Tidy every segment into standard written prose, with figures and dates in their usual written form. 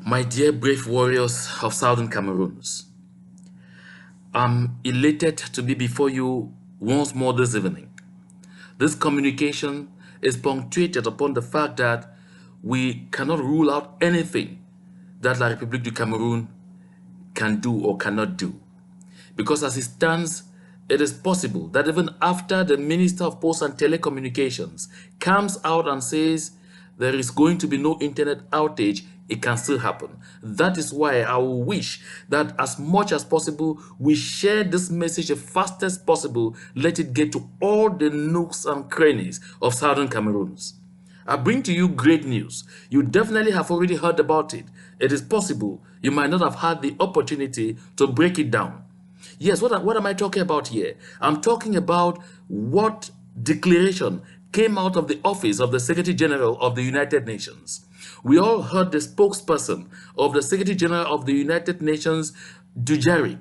My dear brave warriors of Southern Cameroons, I'm elated to be before you once more this evening. This communication is punctuated upon the fact that we cannot rule out anything that La République du Cameroon can do or cannot do. Because as it stands, it is possible that even after the Minister of Posts and Telecommunications comes out and says there is going to be no internet outage, it can still happen. That is why I will wish that as much as possible, we share this message as fast as possible. Let it get to all the nooks and crannies of Southern Cameroons. I bring to you great news. You definitely have already heard about it. It is possible you might not have had the opportunity to break it down. Yes, what am I talking about here? I'm talking about what declaration came out of the office of the Secretary General of the United Nations. We all heard the spokesperson of the Secretary General of the United Nations, Dujarric,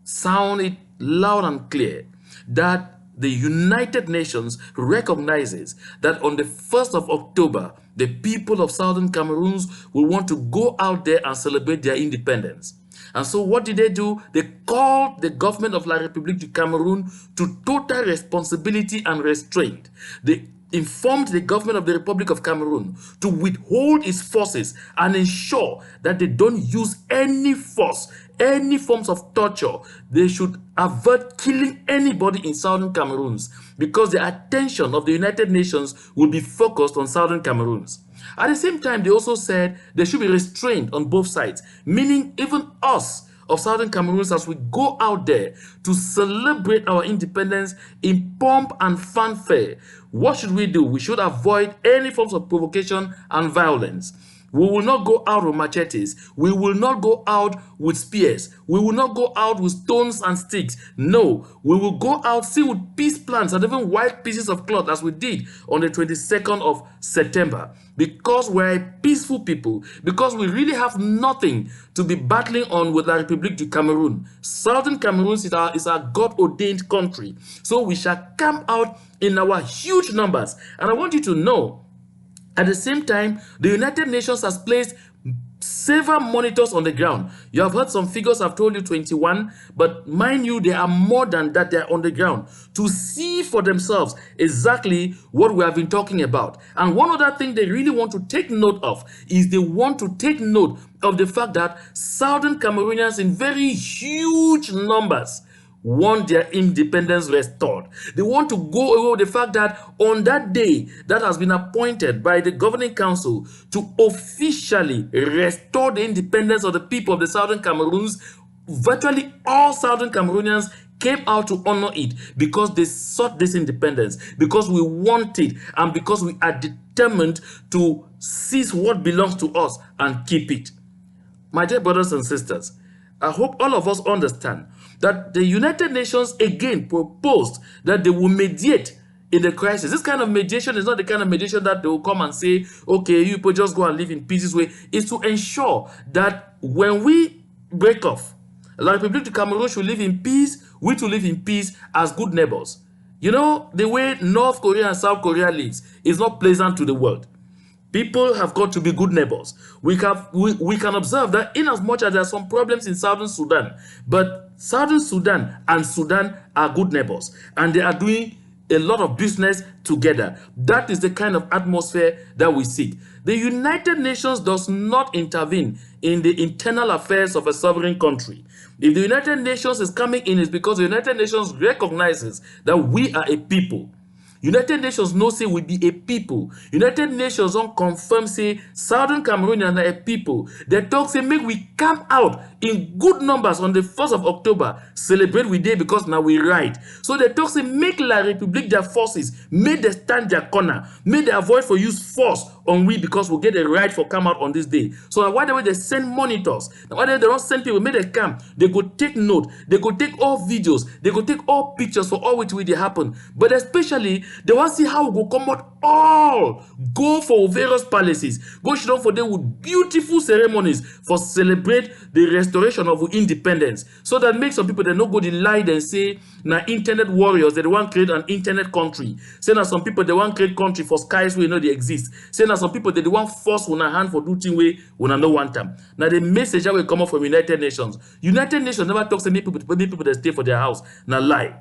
sound it loud and clear that the United Nations recognizes that on the 1st of October, the people of Southern Cameroons will want to go out there and celebrate their independence. And so what did they do? They called the government of La République du Cameroon to total responsibility and restraint. They informed the government of the Republic of Cameroon to withhold its forces and ensure that they don't use any force, any forms of torture. They should avert killing anybody in Southern Cameroons because the attention of the United Nations will be focused on Southern Cameroons. At the same time, they also said there should be restraint on both sides, meaning even us of Southern Cameroons as we go out there to celebrate our independence in pomp and fanfare. What should we do? We should avoid any forms of provocation and violence. We will not go out with machetes. We will not go out with spears. We will not go out with stones and sticks. No, we will go out still with peace plants and even white pieces of cloth as we did on the 22nd of September. Because we're a peaceful people, because we really have nothing to be battling on with La République du Cameroon. Southern Cameroon is our God-ordained country. So we shall come out in our huge numbers. And I want you to know, at the same time, the United Nations has placed several monitors on the ground. You have heard some figures, I've told you 21, but mind you, there are more than that. They are on the ground to see for themselves exactly what we have been talking about. And one other thing they really want to take note of is they want to take note of the fact that Southern Cameroonians in very huge numbers want their independence restored. They want to go away with the fact that on that day that has been appointed by the governing council to officially restore the independence of the people of the Southern Cameroons, virtually all Southern Cameroonians came out to honor it because they sought this independence, because we want it, and because we are determined to seize what belongs to us and keep it. My dear brothers and sisters, I hope all of us understand that the United Nations again proposed that they will mediate in the crisis. This kind of mediation is not the kind of mediation that they will come and say, okay, you people just go and live in peace this way. It's to ensure that when we break off, La République du Cameroon should live in peace, we to live in peace as good neighbors. You know, the way North Korea and South Korea lives is not pleasant to the world. People have got to be good neighbors. We can observe that in as much as there are some problems in Southern Sudan, but Southern Sudan and Sudan are good neighbors, and they are doing a lot of business together. That is the kind of atmosphere that we seek. The United Nations does not intervene in the internal affairs of a sovereign country. If the United Nations is coming in, it's because the United Nations recognizes that we are a people. United Nations no say we be a people. United Nations don't confirm say Southern Cameroonians are a people. They talk say make we come out in good numbers on the 1st of October, celebrate we day because now we right. So they talk say make La République their forces, make they stand their corner, make they avoid for use force on we because we get a right for come out on this day. So why the way they send monitors, why they don't send people, make they come, they go take note, they go take all videos, they go take all pictures for all which will they happen. But especially they want to see how we go come out all, go for various palaces, go sit down for them with beautiful ceremonies for celebrate the restoration of independence. So that makes some people they no go the lie and say na internet warriors, they want to create an internet country. Say na some people they want to create country for skies where you know they exist. Say na that some people they want force on a hand for do thing way when no want them. Now the message that will come up from United Nations. United Nations never talks to many people that stay for their house. Now lie.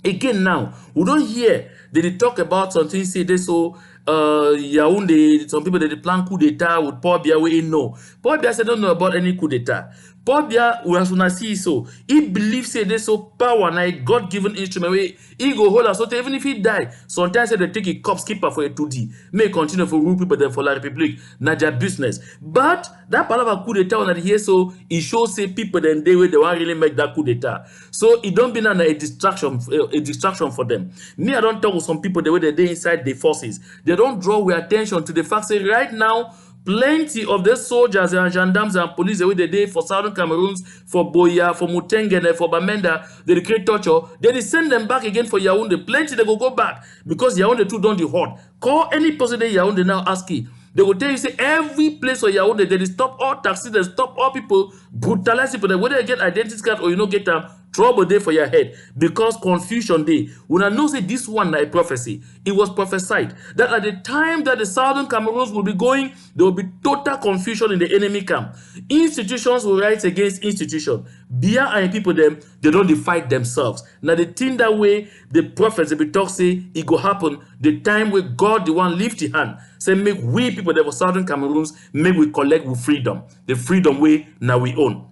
Again now, we don't hear they talk about something say this so Yaoundé, some people they plan coup d'etat with Paul Biya we no. Paul Biya said don't know about any coup d'etat. Paul Biya was when I see so he believes say this so power and God-given instrument where he go hold us so even if he die, sometimes they take a cop skipper for a 2D, may continue for rule people then for La Republique, not their business. But that part of a coup d'etat when I hear so it shows say people then they will really make that coup d'etat. So it don't be a distraction for them. Me, I don't talk with some people the way they inside the forces. They don't draw our attention to the fact that right now, plenty of the soldiers and gendarmes and police the way they did for Southern Cameroons, for Boya, for Mutengene, for Bamenda, they create torture. They send them back again for Yaoundé. Plenty they go back because Yaoundé too don't the hot. Call any person in Yaoundé now ask you. They will tell you, say, every place where Yaoundé, they stop all taxis, they stop all people, brutalize people. Whether you get identity card or you don't get them, trouble there for your head. Because confusion day. When I know say this one a prophecy, it was prophesied that at the time that the Southern Cameroons will be going, there will be total confusion in the enemy camp. Institutions will rise against institutions. Biya and people them, they don't fight themselves. Now the thing that way, the prophets, they be talk say, it go happen the time where God the one lift the hand. Say make we people that were Southern Cameroons, make we collect with freedom. The freedom way now we own.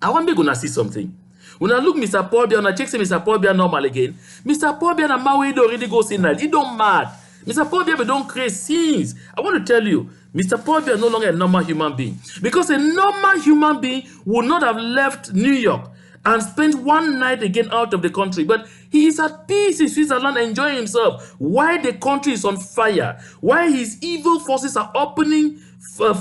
I want me gonna see something. When I look Mr. Paul Biya, and I check say Mr. Paul Biya normal again. Mr. Paul Biya and Maui don't really go see that. He don't mad. Mr. Paul Biya don't create scenes. I want to tell you, Mr. Paul Biya no longer a normal human being. Because a normal human being would not have left New York and spent one night again out of the country. But he is at peace in Switzerland, enjoying himself. Why the country is on fire? Why his evil forces are opening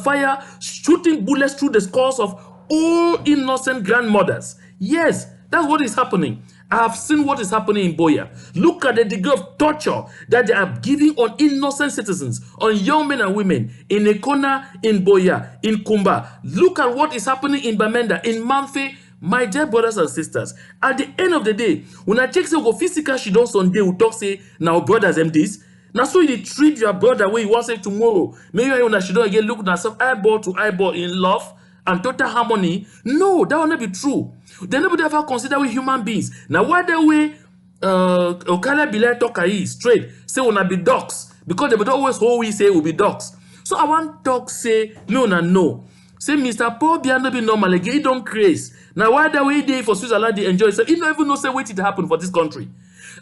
fire, shooting bullets through the skulls of all innocent grandmothers. Yes, that's what is happening. I have seen what is happening in Boya. Look at the degree of torture that they are giving on innocent citizens, on young men and women, in Ekona, in Boya, in Kumba. Look at what is happening in Bamenda, in Manfe. My dear brothers and sisters, at the end of the day, when I check say go physical, she don't Sunday, we talk say, now brothers them this. Now so you treat your brother where you want say tomorrow. Maybe you should don't again look at yourself eyeball to eyeball in love and total harmony. No, that will not be true. They never ever consider we human beings. Now why the way Okala Bilal talk straight, say wanna be dogs. Because they would always hold we say will be dogs. So I want talk say no. Say Mr. Paul Biya no be normal again, he don't craze. Now why the way they for Switzerland they enjoy so he don't even know say what it happen for this country.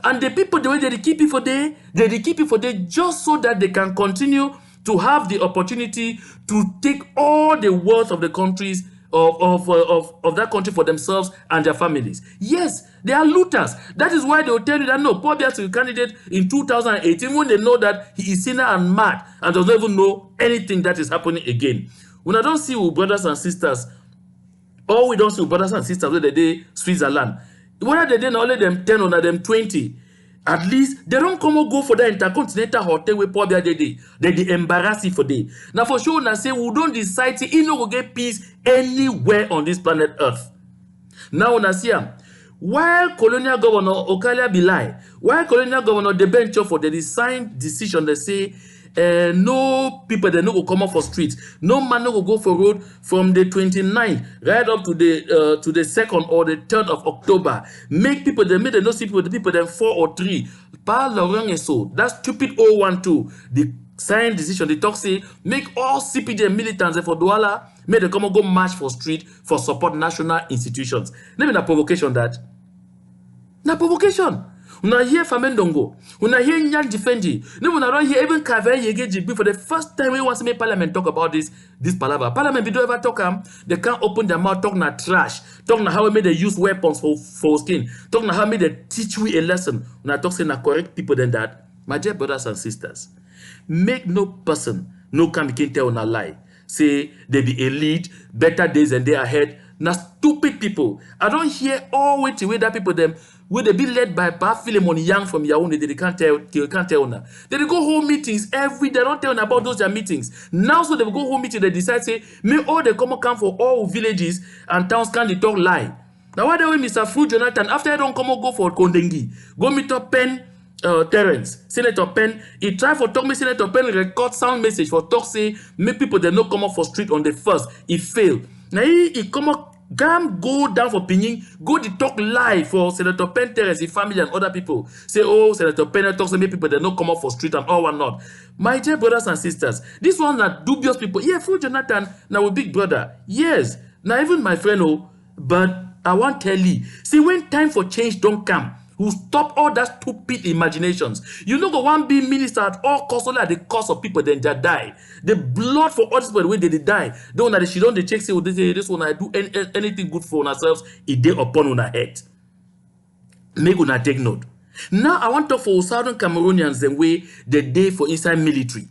And the people the way they keep it for day, they keep it for day just so that they can continue to have the opportunity to take all the wealth of the countries of that country for themselves and their families. Yes, they are looters. That is why they will tell you that no, Paul Biya will be candidate in 2018 when they know that he is sinner and mad and does not even know anything that is happening again. When I don't see with brothers and sisters, or we don't see with brothers and sisters where they do Switzerland, whether they did only them 10 or them 20, at least they don't come and go for that intercontinental hotel where Paul Biya they embarrass you for day. Now for sure, I say we don't decide to you know get peace anywhere on this planet Earth. Now when I see him, while colonial governor Okala Bilal, while colonial governor the bench for the signed decision, they say no people they no go come up for streets, no man no go for road from the 29th right up to the 2nd or the 3rd of October. Make people they make the no see people the people then 4 or 3. Par Laurent and so that stupid 012 the signed decision they talk say make all CPD militants for Douala make them come and go march for street for support national institutions. Maybe na provocation that. Na provocation. Una hear Famendongo, una hear Nyan Defendi, no una don't hear even Kave Yege for the first time we want to make Parliament talk about this palaver. Parliament we don't ever talk they can't open their mouth, talk na trash, talk na how we made they use weapons for skin, talk na how we made they teach we a lesson. Una talk say na correct people than that. My dear brothers and sisters, make no person no can tell una lie. Say they be elite, better days and day ahead. Na stupid people. I don't hear all way to way that people them will they be led by Philemon Young from Yaoundé. They can't tell now. They go home meetings every day. They don't tell about those their meetings. Now so they go home meeting. They decide say may all they come for all villages and towns can they talk lie. Now why the way Mr. Fru Jonathan after I don't come go for Kondengi, go meet up Pen Terence, Senator Penn, he tried for talk me Senator Penn record sound message for talk say make people they not come up for street on the first. He failed. Now he come up, go down for Pinyin, go to talk live for Senator Penn, Terence, his family and other people. Say, oh, Senator Penn talk say make people they not come up for street and all whatnot. My dear brothers and sisters, this one are dubious people. Yeah, for Jonathan, now a big brother. Yes, now even my friend, oh, but I want tell you, see when time for change don't come, who stop all that stupid imaginations. You know, go one be minister at all costs, only at the cost of people then that die. The blood for all this people the way they die. The one that she don't check say, oh, this one I do anything good for ourselves, it day upon on her head. Make una take note. Now I want to talk for Southern Cameroonians the way the day for inside military,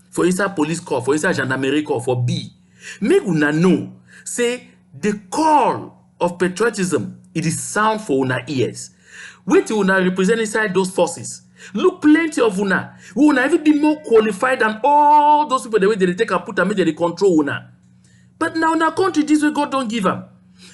for inside police corps, for inside gendarmerie corps, for B. Make una know, say the call of patriotism, it is sound for una ears. Wait till una represent inside those forces. Look, plenty of una. We will even be more qualified than all those people the way they take and put and make they control una. But now in our country, this way God don't give them.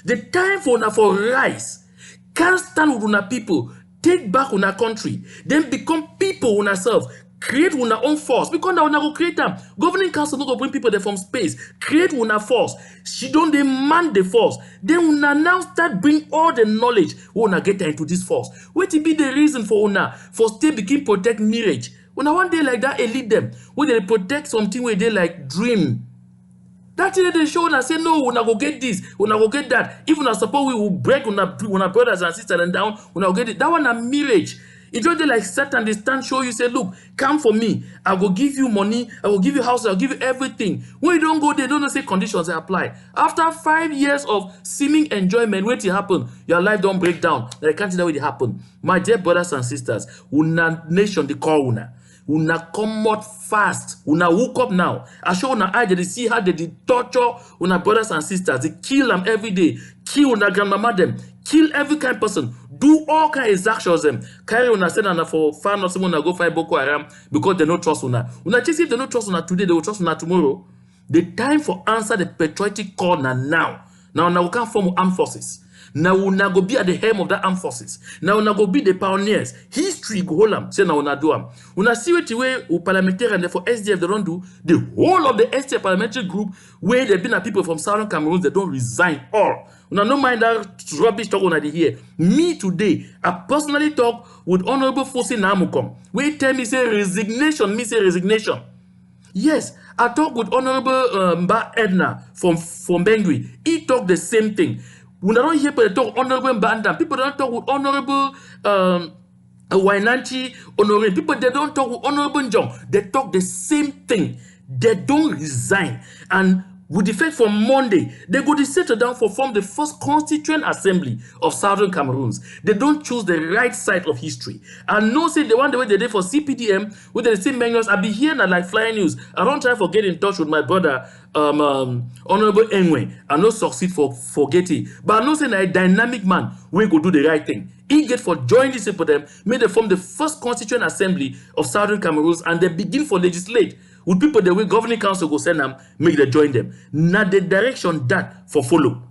The time for una for rise. Can't stand with una people. Take back una country. Then become people una self. Create una own force. Because now una go create them. Governing council no go bring people there from space. Create una force. She don't demand the force. Then una now start bring all the knowledge. Una get into this force. What will be the reason for una for stay begin protect mirage? Una one day like that, lead them. When they protect something where they like dream. That's it they show and say no, una go get this, una go get that. If una suppose we will break una brothers and sisters and down, una go get it. That one a mirage. It don't like Satan, they stand show you say, look, come for me. I will give you money, I will give you house, I'll give you everything. When you don't go there, don't say conditions they apply. After 5 years of seeming enjoyment, wait till happen, your life don't break down. I can't see that way it happen. My dear brothers and sisters, una nation the call una. Una come out fast. Una woke up now. I show una eye they see how they torture una brothers and sisters. They kill them every day. Kill una grandmama them. Kill every kind of person. Do all kind of exactions them. Carry una send una for far not someone go fight Boko Haram because they don't trust una. Una just if they don't trust una today, they will trust una tomorrow. The time for answer the patriotic call now. Now we can form armed forces. Now una go be at the helm of the armed forces. Now una go be the pioneers. History go hold am. Say now una do am. Una see what way u parliamentary and for SDF they don't do. The whole of the SDF parliamentary group where there been a people from Southern Cameroon they don't resign all. Una no mind that rubbish talk on here. Me today, I personally talk with Honorable Fosi Namukom. Where tell me say resignation, me say resignation. Yes, I talk with Honorable Mba Edna from Bengui. He talk the same thing. We don't hear people talk Honorable Mbanda. People don't talk with Honorable Wainanchi Honorable. People they don't talk with Honorable Njong. They talk the same thing. They don't resign. And with effect from Monday, they go to settle down for form the first constituent assembly of Southern Cameroons. They don't choose the right side of history. And no say the one the way they did for CPDM, with the same manuals, I be here now like flying news. I don't try to get in touch with my brother, Honorable Enwe. I no succeed for getting. But I know say a dynamic man we go do the right thing. He get for join this for them, made they form the first constituent assembly of Southern Cameroons, and they begin for legislate. With people the way governing council go send them, make they join them. Now the direction that for follow.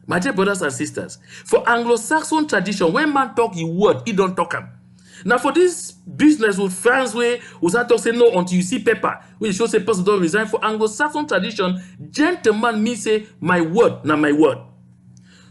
My dear brothers and sisters, for Anglo-Saxon tradition, when man talk his word, he don't talk him. Now for this business with France where we start talk say no until you see paper, when show say person don't resign. For Anglo-Saxon tradition, gentleman me say my word, not my word.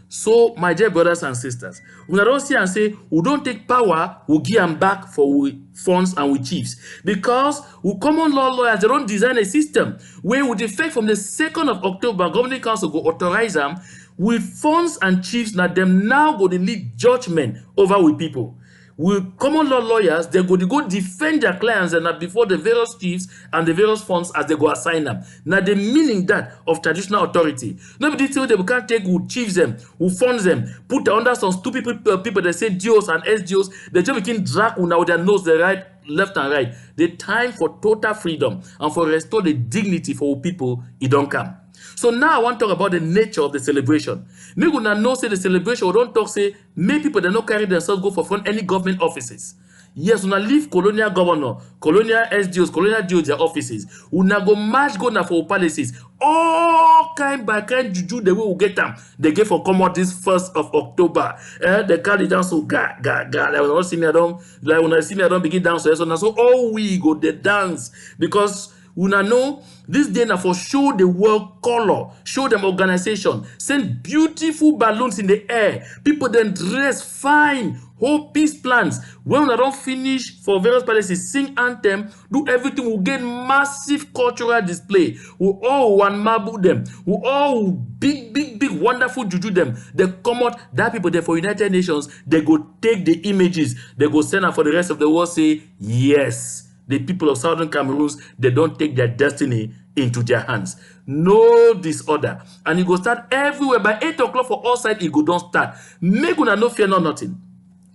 So, my dear brothers and sisters, we don't see and say, we don't take power, we give them back for we funds and we chiefs. Because we common law lawyers, they don't design a system where with effect from the 2nd of October, governing council go authorize them with funds and chiefs, now them now go to lead judgment over with people. With common law lawyers, they go to defend their clients and before the various chiefs and the various funds as they go assign them. Now the meaning that of traditional authority. Nobody tell them we can't take who chiefs them, who funds them, put under some stupid people that say DOs and SDOs, they just begin drag now with their nose the right, left and right. The time for total freedom and for restore the dignity for people, it don't come. So now I want to talk about the nature of the celebration. Me gonna know say the celebration, we don't talk say many people that don't carry themselves go for front any government offices. Yes, we leave colonial governor, colonial SDOs, colonial DOs their offices. We go march go na for palaces. all kind by kind juju the way we get them. They get for come out this 1st of October. They carry down so ga. Like when I see me, I don't begin dance. So all we go the dance because una know this day now for show the world color, show them organization, send beautiful balloons in the air. People then dress fine, hold peace plans. When we don't finish for various places, sing anthem, do everything, we'll get massive cultural display. We'll all one marble them. We'll all big, wonderful juju them. They come out, that people there for United Nations, they go take the images, they go send them for the rest of the world, say, yes. The people of Southern Cameroons, they don't take their destiny into their hands. No disorder. And it go start everywhere. By 8 o'clock for all sides, it go don't start. Make una no fear, no nothing.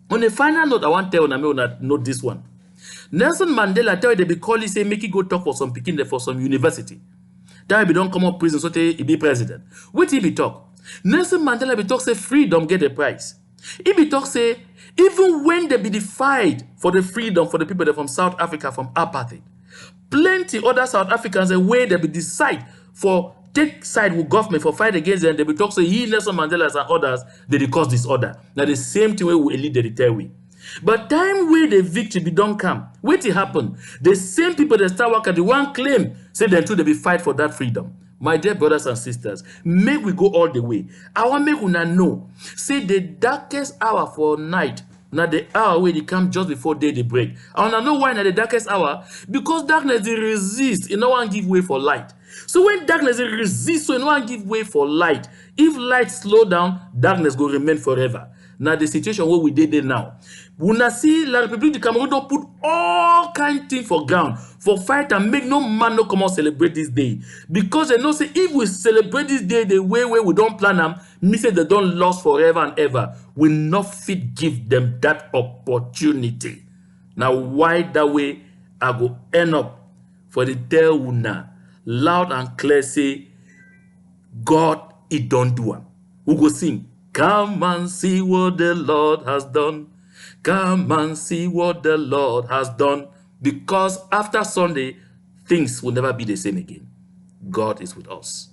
On a final note, I want to tell una note this one. Nelson Mandela tell you they be calling, say, make it go talk for some Pekin, for some university. That be don't come up prison, so he be president. What he be talk? Nelson Mandela be talk, say, freedom get a price. He be talk, say, even when they be the fight for the freedom for the people that from South Africa from apartheid, plenty other South Africans away they be decide for take side with government for fight against them. They be talk say he Nelson Mandela and others they cause disorder. Now the same thing way we lead the tell we. But time where the victory be don't come, wait it happen. The same people that start working the one claim say them too they be fight for that freedom. My dear brothers and sisters, make we go all the way. I want make una know. Say the darkest hour for night, now the hour where they come just before day they break. I want to know why now the darkest hour? Because darkness they resist, it no one give way for light. So when darkness they resist, so no one give way for light. If light slow down, darkness go remain forever. Now the situation where we did it now. Una see La République du Cameroun don't put all kind of things for ground for fight and make no man no come out celebrate this day. Because they know say if we celebrate this day the way we don't plan them, me say they don't last forever and ever. We not fit give them that opportunity. Now why that way I go end up for the tell una loud and clear say God it don't do am. We go sing. Come and see what the Lord has done. Come and see what the Lord has done. Because after Sunday, things will never be the same again. God is with us.